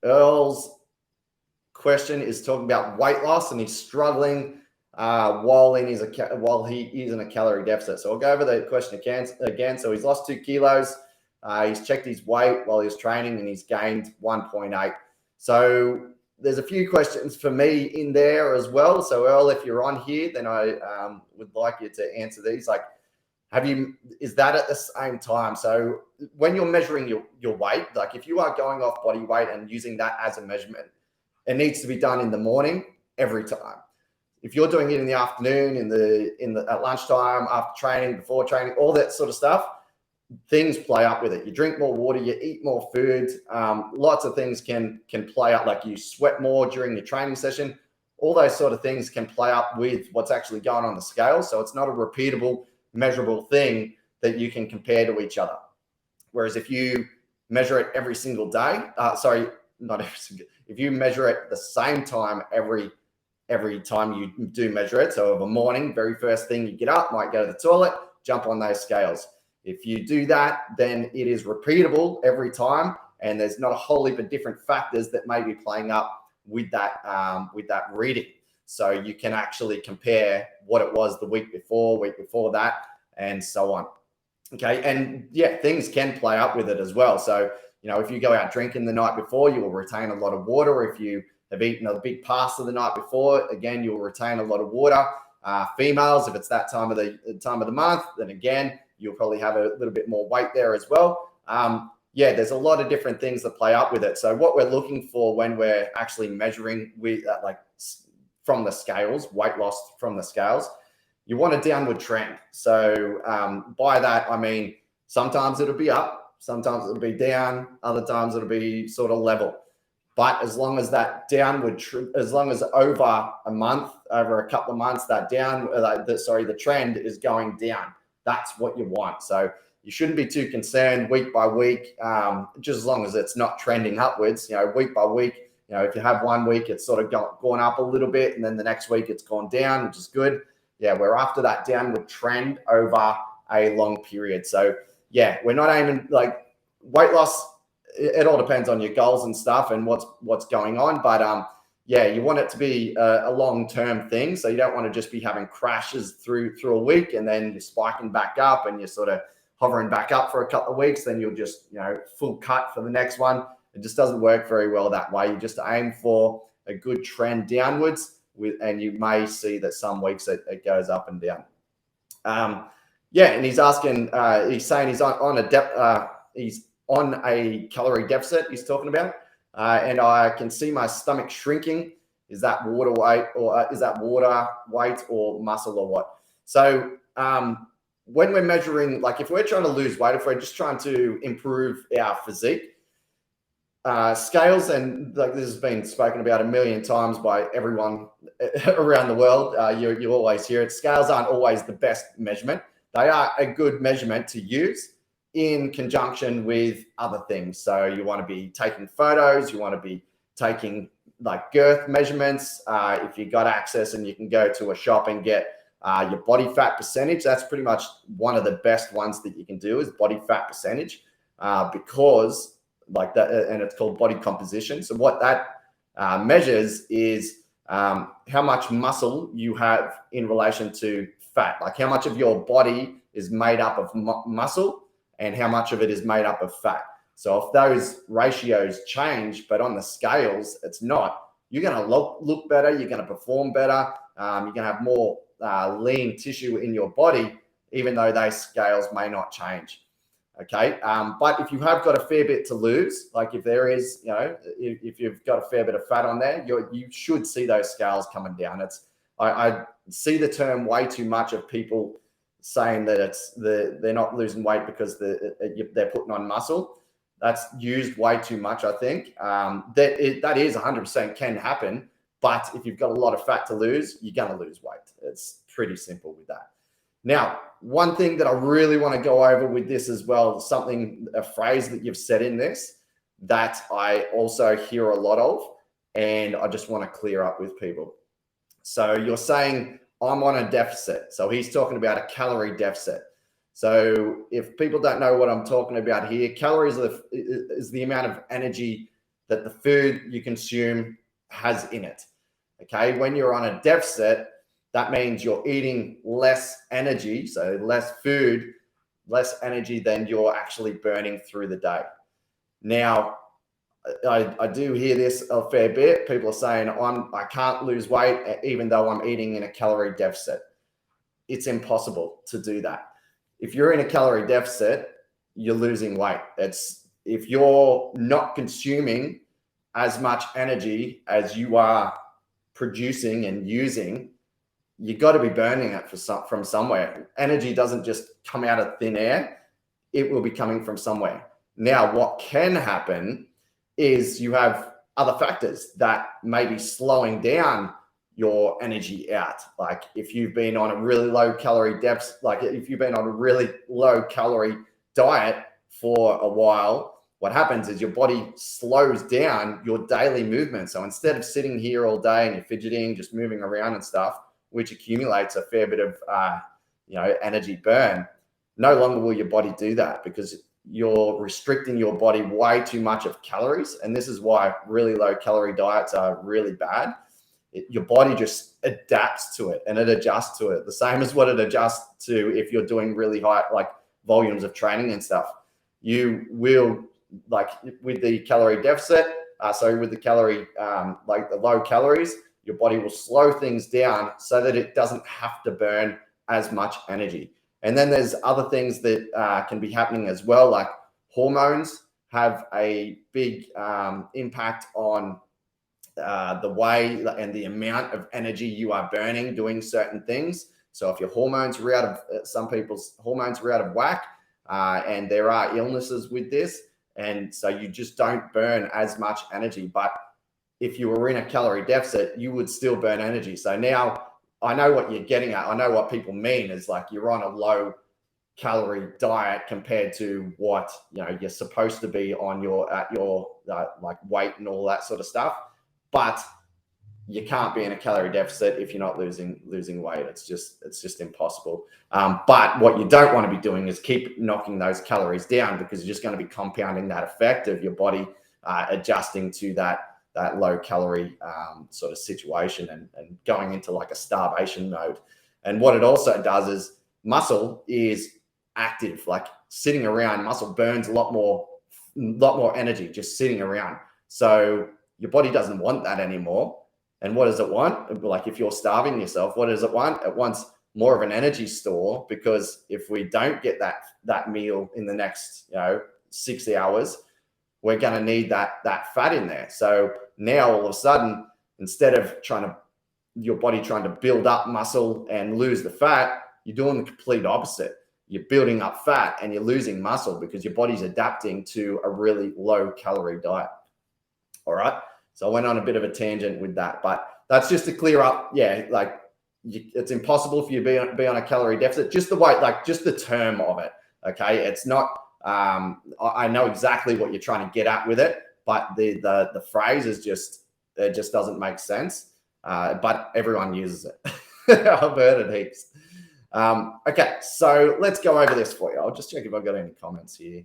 Earl's question is talking about weight loss, and he's struggling while he is in a calorie deficit. So I'll go over the question again. So he's lost 2 kilos. He's checked his weight while he was training, and he's gained 1.8. So there's a few questions for me in there as well. So Earl, if you're on here, then I would like you to answer these. Like, is that at the same time? So when you're measuring your weight, like if you are going off body weight and using that as a measurement, it needs to be done in the morning every time. If you're doing it in the afternoon, at lunchtime, after training, before training, all that sort of stuff, things play up with it. You drink more water, you eat more food. Lots of things can play up, like you sweat more during your training session. All those sort of things can play up with what's actually going on the scale. So it's not a repeatable, measurable thing that you can compare to each other. Whereas if you measure it every single day, if you measure it the same time every time you do measure it, so of a morning, very first thing you get up, might go to the toilet, jump on those scales. If you do that, then it is repeatable every time, and there's not a whole heap of different factors that may be playing up with that reading. So you can actually compare what it was the week before that, and so on. Okay, and yeah, things can play up with it as well. So, if you go out drinking the night before, you will retain a lot of water. If you have eaten a big pasta the night before, again, you will retain a lot of water. Females, if it's that time of the month, then again, you'll probably have a little bit more weight there as well. There's a lot of different things that play up with it. So what we're looking for when we're actually measuring from the scales, weight loss from the scales, you want a downward trend. So by that, I mean, sometimes it'll be up, sometimes it'll be down, other times it'll be sort of level. But as long as that as long as over a month, over a couple of months, the trend is going down, that's what you want. So you shouldn't be too concerned week by week, just as long as it's not trending upwards. Week by week, if you have 1 week, it's sort of gone up a little bit, and then the next week it's gone down, which is good. Yeah, we're after that downward trend over a long period. So yeah, we're not aiming like weight loss. It all depends on your goals and stuff and what's going on. But you want it to be a long-term thing. So you don't want to just be having crashes through a week and then you're spiking back up and you're sort of hovering back up for a couple of weeks. Then you'll just, full cut for the next one. It just doesn't work very well that way. You just aim for a good trend downwards and you may see that some weeks it goes up and down. And he's asking, he's saying he's on a calorie deficit he's talking about, and I can see my stomach shrinking. Is that water weight or muscle or what? So when we're measuring, like if we're trying to lose weight, if we're just trying to improve our physique, scales, and like this has been spoken about a million times by everyone around the world, you always hear it. Scales aren't always the best measurement. They are a good measurement to use in conjunction with other things. So you want to be taking photos, you want to be taking like girth measurements. If you got access and you can go to a shop and get your body fat percentage, that's pretty much one of the best ones that you can do is body fat percentage, because like that, and it's called body composition. So what that measures is how much muscle you have in relation to fat, like how much of your body is made up of muscle and how much of it is made up of fat. So if those ratios change, but on the scales, it's not, you're going to look better, you're going to perform better, you're going to have more lean tissue in your body, even though those scales may not change. Okay. But if you have got a fair bit to lose, like if there is, if you've got a fair bit of fat on there, you should see those scales coming down. I see the term way too much of people saying that they're not losing weight because they're putting on muscle. That's used way too much, I think. That is 100% can happen, but if you've got a lot of fat to lose, you're going to lose weight. It's pretty simple with that. Now, one thing that I really want to go over with this as well, a phrase that you've said in this that I also hear a lot of, and I just want to clear up with people. So you're saying, I'm on a deficit. So he's talking about a calorie deficit. So if people don't know what I'm talking about here, calories is the amount of energy that the food you consume has in it. Okay, when you're on a deficit, that means you're eating less energy, so less food, less energy than you're actually burning through the day. Now, I do hear this a fair bit. People are saying I can't lose weight even though I'm eating in a calorie deficit. It's impossible to do that. If you're in a calorie deficit, you're losing weight. If you're not consuming as much energy as you are producing and using, you got to be burning it from somewhere. Energy doesn't just come out of thin air. It will be coming from somewhere. Now, what can happen is you have other factors that may be slowing down your energy out. Like if you've been on a really low calorie deficit, like if you've been on a really low calorie diet for a while, what happens is your body slows down your daily movement. So instead of sitting here all day and you're fidgeting, just moving around and stuff, which accumulates a fair bit of energy burn, no longer will your body do that because you're restricting your body way too much of calories. And this is why really low calorie diets are really bad. Your body just adapts to it and it adjusts to it. The same as what it adjusts to if you're doing really high like volumes of training and stuff. You will, like with the calorie deficit, with the calorie, like the low calories, your body will slow things down so that it doesn't have to burn as much energy. And then there's other things that can be happening as well, like hormones have a big impact on the way and the amount of energy you are burning doing certain things. So if your hormones are out of, some people's hormones are out of whack, and there are illnesses with this, and so you just don't burn as much energy. But if you were in a calorie deficit, you would still burn energy. So now I know what you're getting at. I know what people mean is like you're on a low calorie diet compared to what you're supposed to be on your like weight and all that sort of stuff. But you can't be in a calorie deficit if you're not losing weight. It's just impossible. But what you don't want to be doing is keep knocking those calories down, because you're just going to be compounding that effect of your body adjusting to that low calorie sort of situation and going into like a starvation mode. And what it also does is muscle is active, like sitting around. Muscle burns a lot more energy just sitting around. So your body doesn't want that anymore. And what does it want? Like if you're starving yourself, what does it want? It wants more of an energy store, because if we don't get that meal in the next 6 hours, we're going to need that fat in there. So now all of a sudden, instead of your body trying to build up muscle and lose the fat, you're doing the complete opposite. You're building up fat and you're losing muscle because your body's adapting to a really low calorie diet. All right. So I went on a bit of a tangent with that, but that's just to clear up. Yeah. Like it's impossible for you to be on a calorie deficit. Just the way, like just the term of it. Okay. It's not, I know exactly what you're trying to get at with it, but the phrase is it just doesn't make sense. But everyone uses it. I've heard it heaps. Okay, so let's go over this for you. I'll just check if I've got any comments here.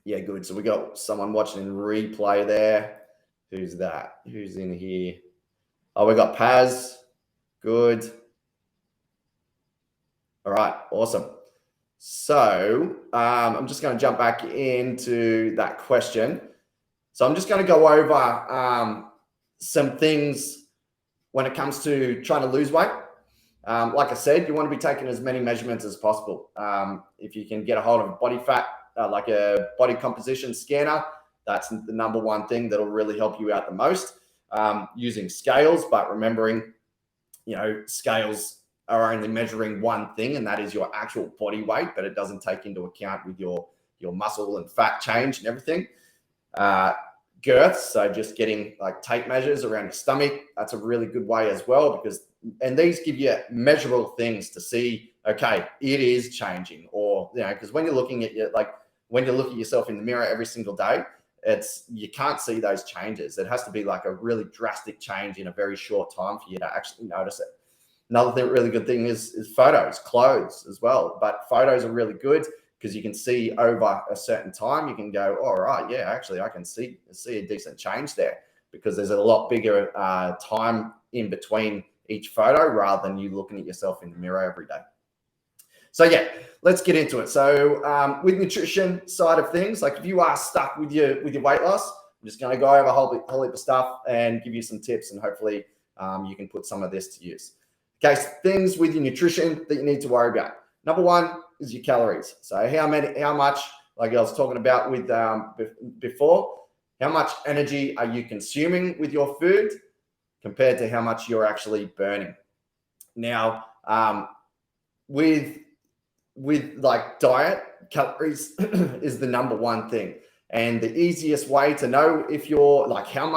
Yeah, good. So we got someone watching in replay there. Who's that? Who's in here? Oh, we got Paz. Good. All right, awesome. So I'm just going to jump back into that question. So I'm just going to go over some things when it comes to trying to lose weight. Like I said, you want to be taking as many measurements as possible. If you can get a hold of body fat, like a body composition scanner, that's the number one thing that'll really help you out the most. Using scales, but remembering, scales are only measuring one thing, and that is your actual body weight, but it doesn't take into account with your muscle and fat change and everything. Girths, so just getting like tape measures around your stomach, that's a really good way as well, and these give you measurable things to see, okay, it is changing, or because when you're looking at when you look at yourself in the mirror every single day, you can't see those changes. It has to be like a really drastic change in a very short time for you to actually notice it. Another really good thing is photos, clothes as well, but photos are really good. because you can see over a certain time, you can go, all right, yeah, actually I can see a decent change there, because there's a lot bigger time in between each photo rather than you looking at yourself in the mirror every day. So yeah, let's get into it. So with nutrition side of things, like if you are stuck with your weight loss, I'm just going to go over a whole heap of stuff and give you some tips, and hopefully you can put some of this to use. Okay, so things with your nutrition that you need to worry about. Number one is your calories. So how much, like I was talking about with before, how much energy are you consuming with your food compared to how much you're actually burning? Now, with like diet, calories is the number one thing. And the easiest way to know if you're like how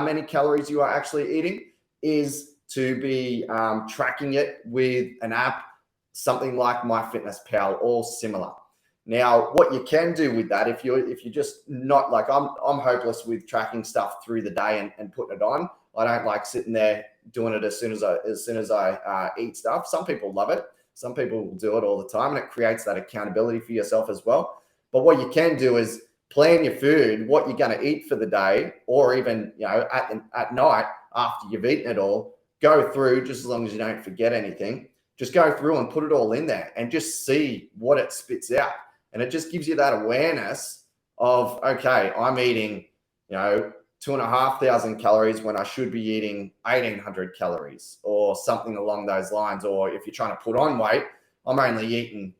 many calories you are actually eating is to be tracking it with an app, something like MyFitnessPal or similar. Now, what you can do with that, if you're just not like I'm hopeless with tracking stuff through the day and putting it on. I don't like sitting there doing it as soon as I eat stuff. Some people love it. Some people will do it all the time, and it creates that accountability for yourself as well. But what you can do is plan your food, what you're going to eat for the day, or even at night after you've eaten it all. Go through, just as long as you don't forget anything. Just go through and put it all in there, and just see what it spits out. And it just gives you that awareness of, okay, I'm eating, 2,500 calories when I should be eating 1,800 calories or something along those lines. Or if you're trying to put on weight, I'm only eating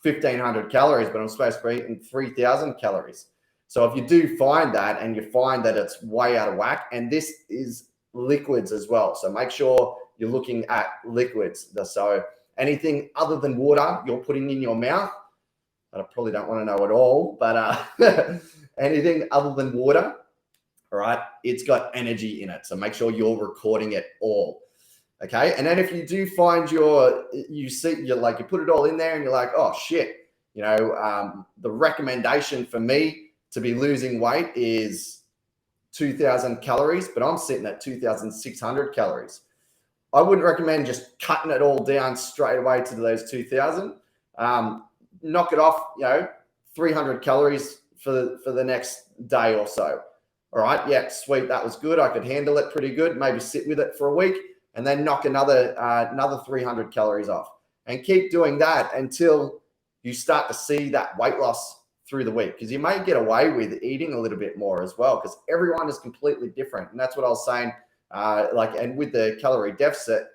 1,500 calories, but I'm supposed to be eating 3,000 calories. So if you do find that, and you find that it's way out of whack, and this is liquids as well. So make sure you're looking at liquids. So anything other than water you're putting in your mouth, I probably don't want to know at all, but anything other than water, all right, it's got energy in it. So make sure you're recording it all. Okay. And then if you do find you put it all in there and you're like, oh shit, the recommendation for me to be losing weight is 2,000 calories, but I'm sitting at 2,600 calories. I wouldn't recommend just cutting it all down straight away to those 2,000. Knock it off, 300 calories for the next day or so. All right, yeah, sweet, that was good. I could handle it pretty good. Maybe sit with it for a week, and then knock another 300 calories off, and keep doing that until you start to see that weight loss through the week. Because you may get away with eating a little bit more as well, because everyone is completely different. And that's what I was saying. And with the calorie deficit,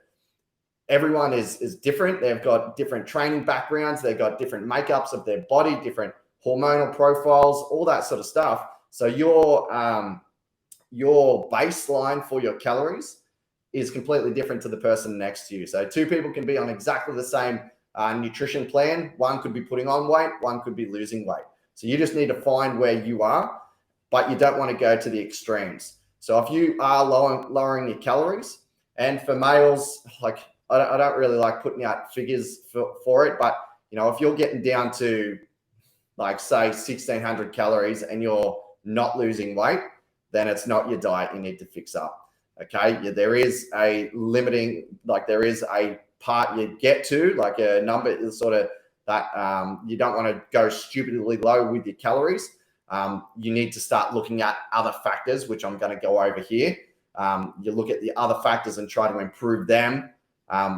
everyone is different. They've got different training backgrounds. They've got different makeups of their body, different hormonal profiles, all that sort of stuff. So your baseline for your calories is completely different to the person next to you. So two people can be on exactly the same nutrition plan. One could be putting on weight, one could be losing weight. So you just need to find where you are, but you don't want to go to the extremes. So if you are lowering your calories, and for males, like I don't really like putting out figures for it, but if you're getting down to like say 1,600 calories and you're not losing weight, then it's not your diet you need to fix up. Okay, there is a limiting, like there is a part you get to, like a number is sort of that you don't want to go stupidly low with your calories. You need to start looking at other factors, which I'm going to go over here. You look at the other factors and try to improve them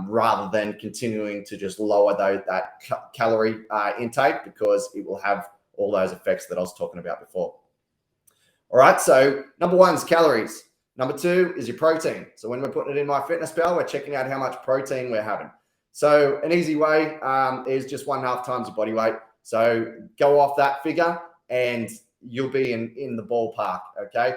rather than continuing to just lower that calorie intake, because it will have all those effects that I was talking about before. All right, so number one is calories. Number two is your protein. So when we're putting it in MyFitnessPal, we're checking out how much protein we're having. So an easy way is just 1.5 times your body weight. So go off that figure and you'll be in the ballpark, okay?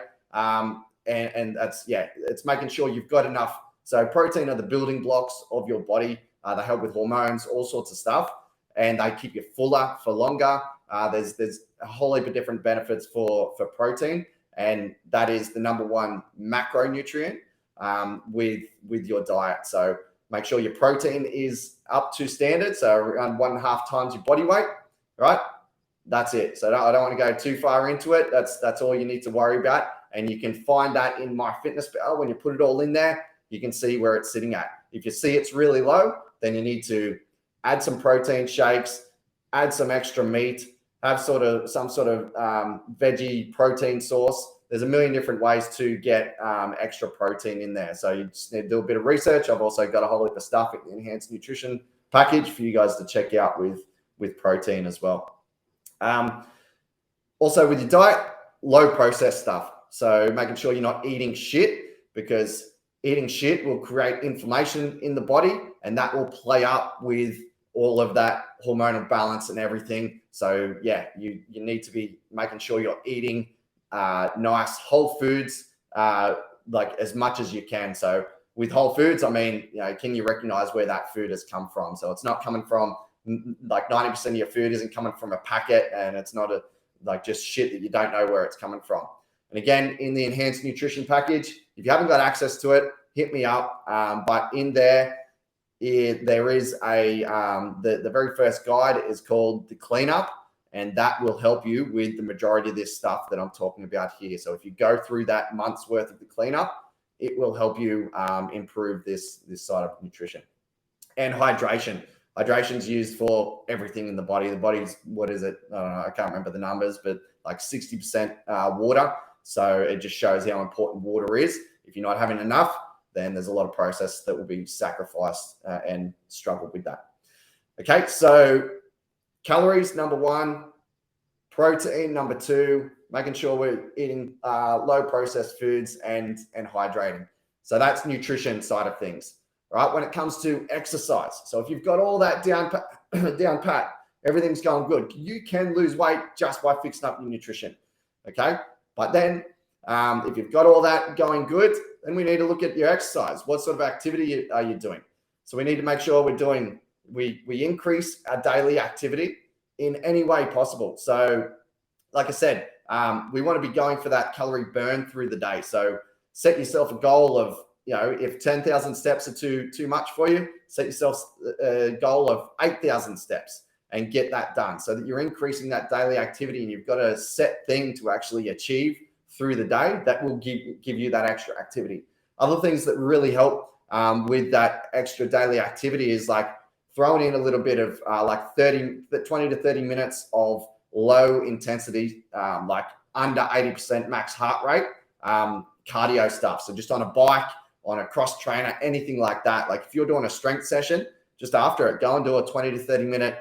And that's, it's making sure you've got enough. So protein are the building blocks of your body. They help with hormones, all sorts of stuff, and they keep you fuller for longer. There's a whole heap of different benefits for protein, and that is the number one macronutrient with your diet. So make sure your protein is up to standard, so around 1.5 times your body weight, right? That's it. So I don't want to go too far into it. That's all you need to worry about, and you can find that in MyFitnessPal. When you put it all in there, you can see where it's sitting at. If you see it's really low, then you need to add some protein shakes, add some extra meat, have some sort of veggie protein source. There's a million different ways to get extra protein in there. So you just need to do a bit of research. I've also got a whole heap of stuff in the enhanced nutrition package for you guys to check out with protein as well. Also with your diet, low processed stuff. So making sure you're not eating shit, because eating shit will create inflammation in the body, and that will play up with all of that hormonal balance and everything. So yeah, you need to be making sure you're eating nice whole foods, like as much as you can. So with whole foods, I mean, can you recognize where that food has come from? So it's not coming from, like 90% of your food isn't coming from a packet, and it's not like just shit that you don't know where it's coming from. And again, in the enhanced nutrition package, if you haven't got access to it, hit me up. But in there, there is the very first guide is called the cleanup, and that will help you with the majority of this stuff that I'm talking about here. So if you go through that month's worth of the cleanup, it will help you improve this side of nutrition. And hydration. Hydration is used for everything in the body. The body's, what is it? I don't know, I can't remember the numbers, but like 60% water. So it just shows how important water is. If you're not having enough, then there's a lot of process that will be sacrificed and struggle with that. Okay, so calories, number one, protein, number two, making sure we're eating low processed foods and hydrating. So that's nutrition side of things, right? When it comes to exercise, so if you've got all that down pat, everything's going good, you can lose weight just by fixing up your nutrition, okay? But then if you've got all that going good, then we need to look at your exercise. What sort of activity are you doing? So we need to make sure we increase our daily activity in any way possible. So like I said, we want to be going for that calorie burn through the day. So set yourself a goal of, if 10,000 steps are too much for you, set yourself a goal of 8,000 steps and get that done, so that you're increasing that daily activity, and you've got a set thing to actually achieve through the day that will give you that extra activity. Other things that really help with that extra daily activity is like throwing in a little bit of 20 to 30 minutes of low intensity, like under 80% max heart rate, cardio stuff. So just on a bike, on a cross trainer, anything like that. Like if you're doing a strength session, just after it, go and do a 20 to 30 minute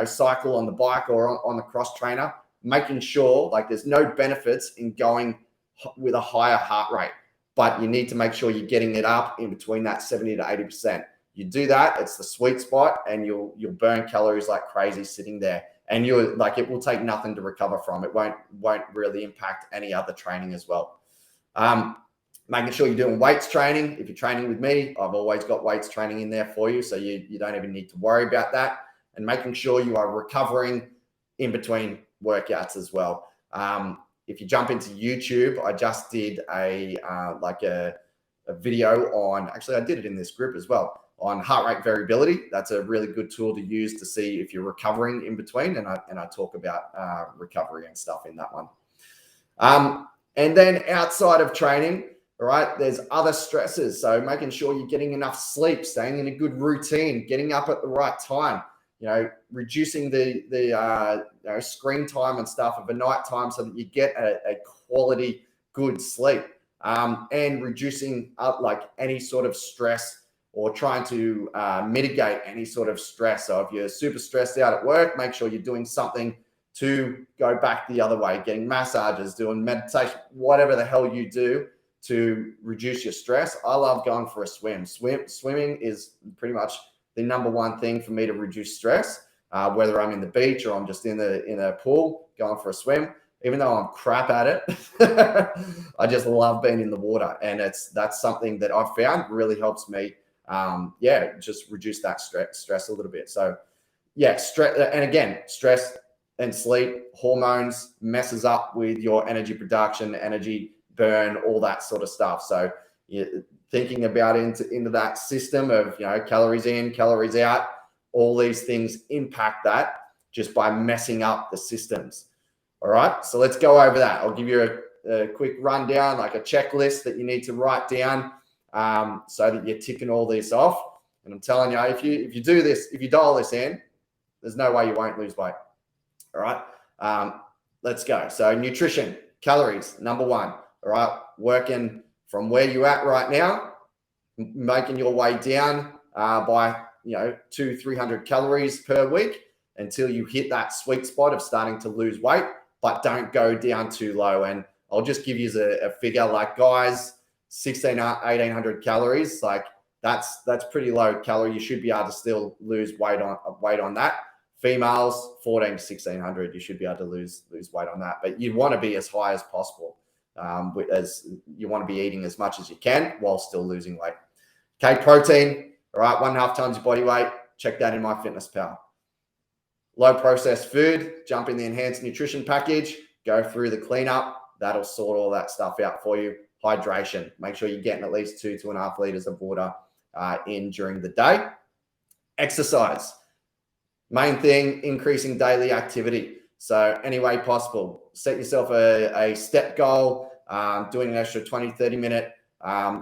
cycle on the bike or on the cross trainer, making sure like there's no benefits in going with a higher heart rate, but you need to make sure you're getting it up in between that 70 to 80%. You do that, it's the sweet spot, and you'll burn calories like crazy sitting there. And you're like, it will take nothing to recover from. It won't really impact any other training as well. Making sure you're doing weights training. If you're training with me, I've always got weights training in there for you, so you don't even need to worry about that. And making sure you are recovering in between workouts as well. If you jump into YouTube, I just did a video on, actually I did it in this group as well, on heart rate variability. That's a really good tool to use to see if you're recovering in between. And I talk about recovery and stuff in that one. And then outside of training, all right, there's other stresses. So making sure you're getting enough sleep, staying in a good routine, getting up at the right time, reducing the screen time and stuff of a night time so that you get a quality good sleep, and reducing like any sort of stress, or trying to mitigate any sort of stress. So if you're super stressed out at work, make sure you're doing something to go back the other way, getting massages, doing meditation, whatever the hell you do to reduce your stress. I love going for a swim. Swimming is pretty much the number one thing for me to reduce stress, whether I'm in the beach or I'm just in a pool going for a swim. Even though I'm crap at it, I just love being in the water, and that's something that I've found really helps me. Just reduce that stress a little bit. So yeah, stress, and again, stress and sleep hormones messes up with your energy production, energy burn, all that sort of stuff. So you're thinking about into that system of calories in, calories out, all these things impact that just by messing up the systems. All right, so let's go over that. I'll give you a quick rundown, like a checklist that you need to write down, so that you're ticking all this off. And I'm telling you, if you do this, if you dial this in, There's no way you won't lose weight. All right. Let's go. So nutrition, calories, number one. All right. Working from where you're at right now, making your way down by 200-300 calories per week until you hit that sweet spot of starting to lose weight, but don't go down too low. And I'll just give you a figure, like guys, 1,800 calories, like that's pretty low calorie. You should be able to still lose weight on that. Females, 1,400 to 1,600, you should be able to lose weight on that. But you want to be as high as possible, as you want to be eating as much as you can while still losing weight. Okay, protein, all right, 1.5 times your body weight. Check that in MyFitnessPal. Low processed food, jump in the enhanced nutrition package, go through the cleanup. That'll sort all that stuff out for you. Hydration, make sure you're getting at least 2.5 liters of water in during the day. Exercise, main thing, increasing daily activity. So any way possible, set yourself a step goal, doing an extra 20-30 minute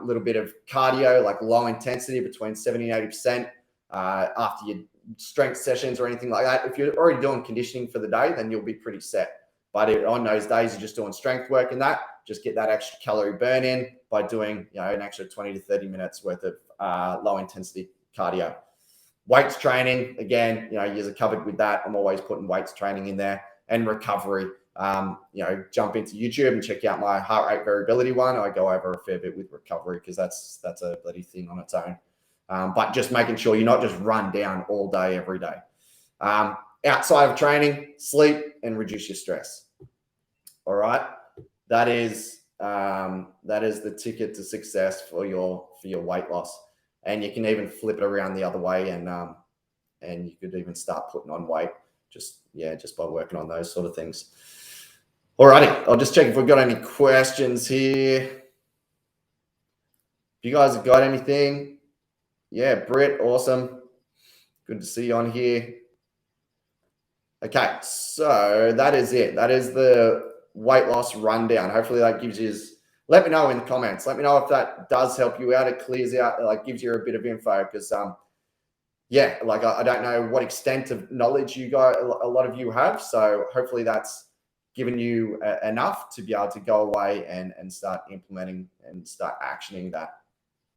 little bit of cardio, like low intensity between 70 and 80% after your strength sessions or anything like that. If you're already doing conditioning for the day, then you'll be pretty set. But on those days you're just doing strength work and that, just get that extra calorie burn in by doing an extra 20 to 30 minutes worth of low intensity cardio. Weights training, again, you're covered with that. I'm always putting weights training in there. And recovery, jump into YouTube and check out my heart rate variability one. I go over a fair bit with recovery because that's a bloody thing on its own. But just making sure you're not just run down all day, every day. Outside of training, sleep and reduce your stress. All right. That is the ticket to success for your weight loss. And you can even flip it around the other way and you could even start putting on weight just by working on those sort of things. Alrighty, I'll just check if we've got any questions here. If you guys have got anything, yeah, Britt, awesome. Good to see you on here. Okay, so that is it. That is the weight loss rundown. Hopefully that gives you, let me know in the comments. Let me know if that does help you out. It clears out, like gives you a bit of info because, I don't know what extent of knowledge a lot of you have. So hopefully that's given you enough to be able to go away and start implementing and start actioning that.